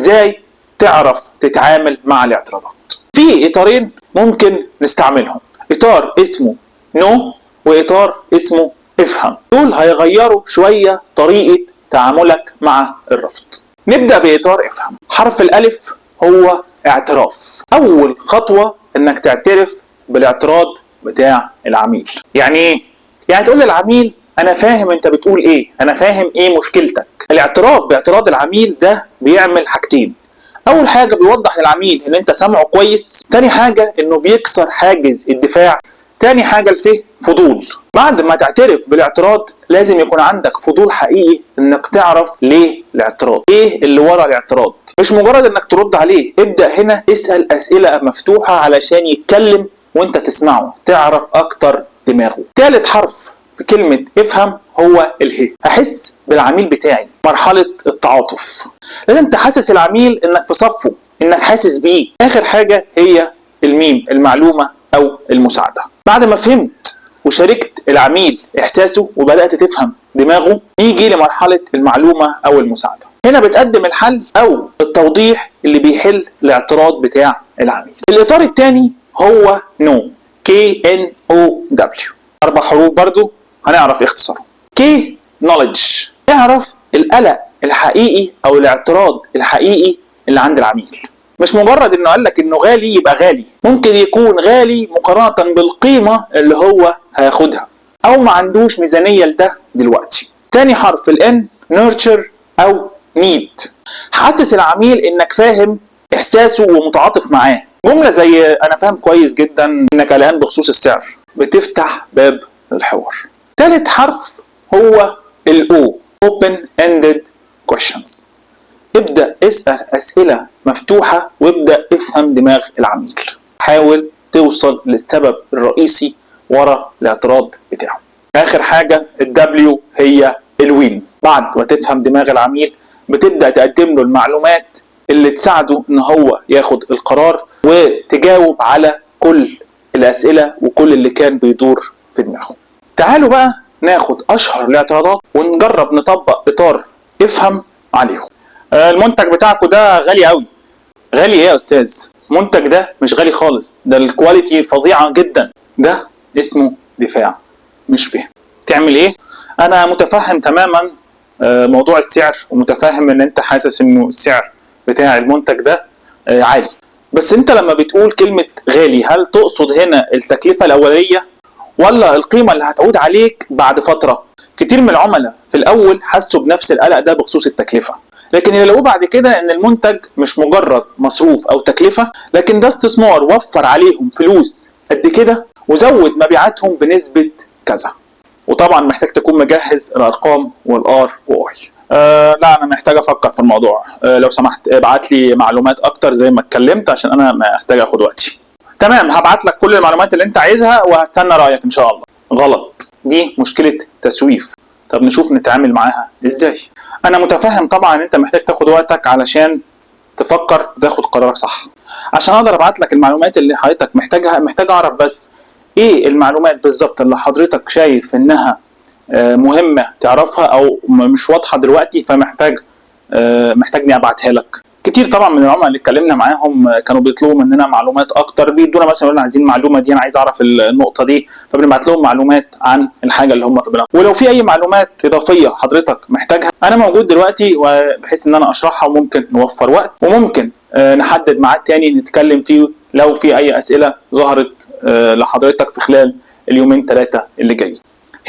ازاي تعرف تتعامل مع الاعتراضات. في اطارين ممكن نستعملهم، اطار اسمه نو واطار اسمه افهم. دول هيغيروا شوية طريقة تعاملك مع الرفض. نبدأ باطار افهم. حرف الالف هو اعتراف. اول خطوة انك تعترف بالاعتراض بتاع العميل. يعني ايه؟ يعني تقول للعميل انا فاهم انت بتقول ايه، انا فاهم ايه مشكلتك. الاعتراف باعتراض العميل ده بيعمل حاجتين. اول حاجة بيوضح للعميل ان انت سامعه كويس، تاني حاجة انه بيكسر حاجز الدفاع، تاني حاجة الفهم فضول. بعد ما تعترف بالاعتراض لازم يكون عندك فضول حقيقي انك تعرف ليه الاعتراض، ايه اللي ورا الاعتراض، مش مجرد انك ترد عليه. ابدأ هنا اسأل اسئلة مفتوحة علشان يتكلم وانت تسمعه، تعرف اكتر دماغه. ثالث حرف في كلمة افهم هو الهي. هحس بالعميل بتاعي، مرحلة التعاطف. لازم تحسس العميل انك في صفه، انك حاسس بيه. اخر حاجة هي الميم، المعلومة او المساعدة. بعد ما فهمت وشاركت العميل احساسه وبدأت تفهم دماغه، يجي لمرحلة المعلومة او المساعدة. هنا بتقدم الحل او التوضيح اللي بيحل الاعتراض بتاع العميل. الاطار الثاني هو نو، KNOW. 4 حروف برضو هنعرف اختصارهم. K knowledge، اعرف القلق الحقيقي او الاعتراض الحقيقي اللي عند العميل. مش مجرد انه قال لك انه غالي يبقى غالي، ممكن يكون غالي مقارنة بالقيمة اللي هو هياخدها، او ما عندوش ميزانية لده دلوقتي. تاني حرف الN nurture او need. حسس العميل انك فاهم احساسه ومتعاطف معاه. جملة زي انا فاهم كويس جدا انك قلقان بخصوص السعر بتفتح باب الحوار. ثالث حرف هو الO open ended questions. ابدأ اسأل أسئلة مفتوحة وابدأ افهم دماغ العميل. حاول توصل للسبب الرئيسي ورا الاعتراض بتاعه. آخر حاجة الW هي الوين. بعد ما تفهم دماغ العميل بتبدأ تقدم له المعلومات اللي تساعده ان هو ياخد القرار وتجاوب على كل الأسئلة وكل اللي كان بيدور في دماغه. تعالوا بقى ناخد أشهر الاعتراضات ونجرب نطبق إطار افهم عليهم. المنتج بتاعكم ده غالي قوي. غالي ايه يا استاذ؟ المنتج ده مش غالي خالص، ده الكواليتي فظيعة جدا. ده اسمه دفاع مش فهم. تعمل ايه؟ انا متفهم تماما موضوع السعر، ومتفهم ان انت حاسس انه السعر بتاع المنتج ده عالي. بس انت لما بتقول كلمة غالي هل تقصد هنا التكلفة الاولية ولا القيمة اللي هتعود عليك بعد فترة؟ كتير من العملاء في الاول حسوا بنفس القلق ده بخصوص التكلفة، لكن اللي لقوه بعد كده ان المنتج مش مجرد مصروف او تكلفة، لكن ده استثمار وفر عليهم فلوس قد كده وزود مبيعاتهم بنسبة كذا. وطبعا محتاج تكون مجهز الارقام والار واي. لا انا محتاج افكر في الموضوع. لو سمحت ابعت لي معلومات اكتر زي ما اتكلمت عشان انا محتاج اخد وقتي. تمام، هبعت لك كل المعلومات اللي انت عايزها وهستنى رايك ان شاء الله. غلط، دي مشكلة تسويف. طب نشوف نتعامل معاها ازاي. انا متفهم طبعا ان انت محتاج تاخد وقتك علشان تفكر وتاخد قرارك صح. عشان اقدر ابعت لك المعلومات اللي حضرتك محتاجها، محتاج اعرف بس ايه المعلومات بالظبط اللي حضرتك شايف انها مهمة تعرفها او مش واضحة دلوقتي، محتاجني ابعتها لك. كتير طبعا من العملاء اللي اتكلمنا معاهم كانوا بيطلبوا مننا معلومات اكتر، بيدونا مثلا يقولوا عايزين المعلومه دي، انا عايز اعرف النقطه دي، فبنبعت لهم معلومات عن الحاجه اللي هم طلبوها. ولو في اي معلومات اضافيه حضرتك محتاجها انا موجود دلوقتي، وبحيث ان انا اشرحها وممكن نوفر وقت وممكن نحدد ميعاد تاني نتكلم فيه لو في اي اسئله ظهرت لحضرتك في خلال اليومين 3 اللي جايين.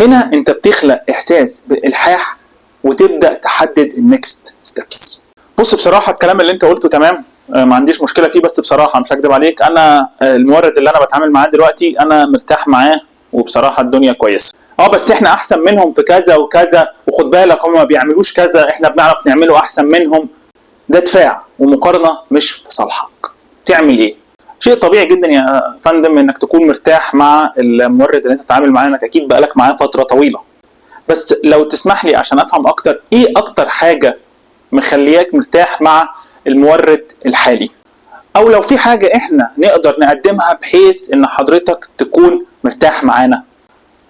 هنا انت بتخلق احساس بالالحاح وتبدا تحدد النكست ستيبس. بص بصراحه الكلام اللي انت قلته تمام، ما عنديش مشكله فيه، بس بصراحه مش هكدب عليك، انا المورد اللي انا بتعامل معاه دلوقتي انا مرتاح معاه وبصراحه الدنيا كويسه. بس احنا احسن منهم في كذا وكذا، وخد بالك هم ما بيعملوش كذا، احنا بنعرف نعمله احسن منهم. ده دفاع ومقارنه مش في صالحك. تعمل ايه؟ شيء طبيعي جدا يا فندم انك تكون مرتاح مع المورد اللي انت بتتعامل معاه، انك اكيد بقالك معاه فتره طويله. بس لو تسمح لي عشان افهم اكتر، ايه اكتر حاجه مخلياك مرتاح مع المورد الحالي؟ او لو في حاجة احنا نقدر نقدمها بحيث ان حضرتك تكون مرتاح معانا.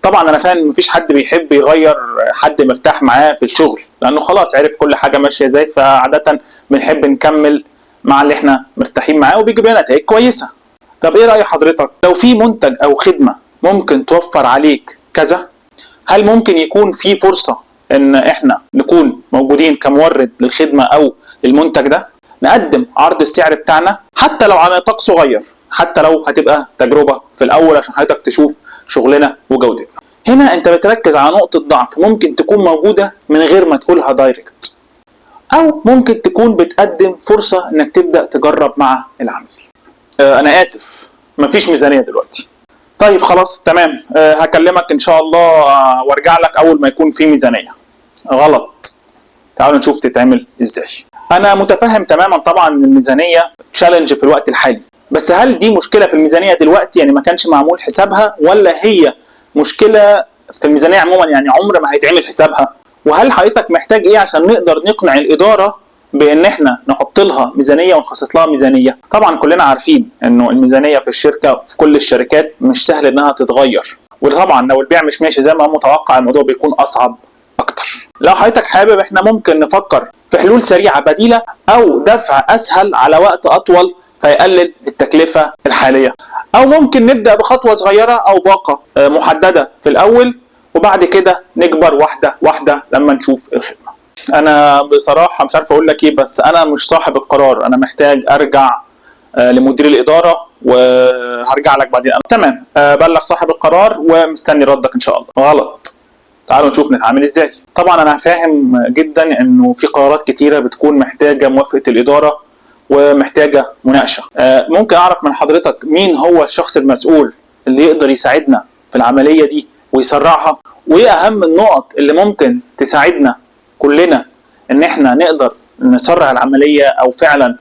طبعا انا فاهم مفيش حد بيحب يغير حد مرتاح معاه في الشغل، لانه خلاص عرف كل حاجه ماشيه ازاي، فعاده بنحب نكمل مع اللي احنا مرتاحين معاه وبيجيب لنا نتائج كويسه. طب ايه راي حضرتك لو في منتج او خدمه ممكن توفر عليك كذا، هل ممكن يكون في فرصه ان احنا نكون موجودين كمورد للخدمه او المنتج ده، نقدم عرض السعر بتاعنا حتى لو على نطاق صغير، حتى لو هتبقى تجربه في الاول عشان حضرتك تشوف شغلنا وجودتنا. هنا انت بتركز على نقطه ضعف ممكن تكون موجوده من غير ما تقولها دايركت، او ممكن تكون بتقدم فرصه انك تبدا تجرب مع العميل. انا اسف مفيش ميزانيه دلوقتي. طيب خلاص تمام، هكلمك ان شاء الله وارجع لك اول ما يكون في ميزانيه. غلط، تعالوا نشوف تتعمل ازاي. انا متفهم تماما طبعا ان الميزانيه تشالنج في الوقت الحالي، بس هل دي مشكله في الميزانيه دلوقتي يعني ما كانش معمول حسابها، ولا هي مشكله في الميزانيه عموما يعني عمر ما هيتعمل حسابها؟ وهل حضرتك محتاج ايه عشان نقدر نقنع الاداره بان احنا نحط لها ميزانيه ونخصص لها ميزانيه؟ طبعا كلنا عارفين انه الميزانيه في الشركه في كل الشركات مش سهل انها تتغير، وطبعا لو البيع مش ماشي زي ما هو متوقع الموضوع بيكون اصعب اكتر. لو حضرتك حابب احنا ممكن نفكر في حلول سريعه بديله او دفع اسهل على وقت اطول فيقلل التكلفه الحاليه، او ممكن نبدا بخطوه صغيره او باقه محدده في الاول وبعد كده نكبر واحده واحده لما نشوف الخدمه. انا بصراحه مش عارف اقول لك ايه، بس انا مش صاحب القرار، انا محتاج ارجع لمدير الاداره وهرجع لك بعدين. تمام، بلغ صاحب القرار ومستني ردك ان شاء الله. غلط، تعالوا نشوف نتعامل ازاي. طبعا انا فاهم جدا انه في قرارات كتيره بتكون محتاجه موافقه الاداره ومحتاجه مناقشه. ممكن اعرف من حضرتك مين هو الشخص المسؤول اللي يقدر يساعدنا في العمليه دي ويسرعها، وايه اهم النقط اللي ممكن تساعدنا كلنا ان احنا نقدر نسرع العمليه او فعلا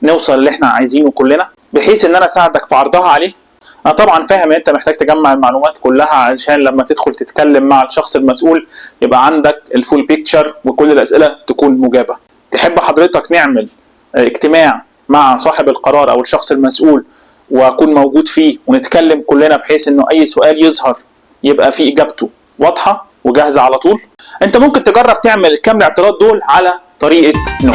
نوصل اللي احنا عايزينه كلنا، بحيث ان انا اساعدك في عرضها عليه. انا طبعا فاهم ان انت محتاج تجمع المعلومات كلها علشان لما تدخل تتكلم مع الشخص المسؤول يبقى عندك الفول بيكتشر وكل الاسئله تكون مجابه. تحب حضرتك نعمل اجتماع مع صاحب القرار او الشخص المسؤول واكون موجود فيه ونتكلم كلنا بحيث انه اي سؤال يظهر يبقى فيه اجابته واضحه وجاهزه على طول؟ انت ممكن تجرب تعمل الكام الاعتراض دول على طريقه نو.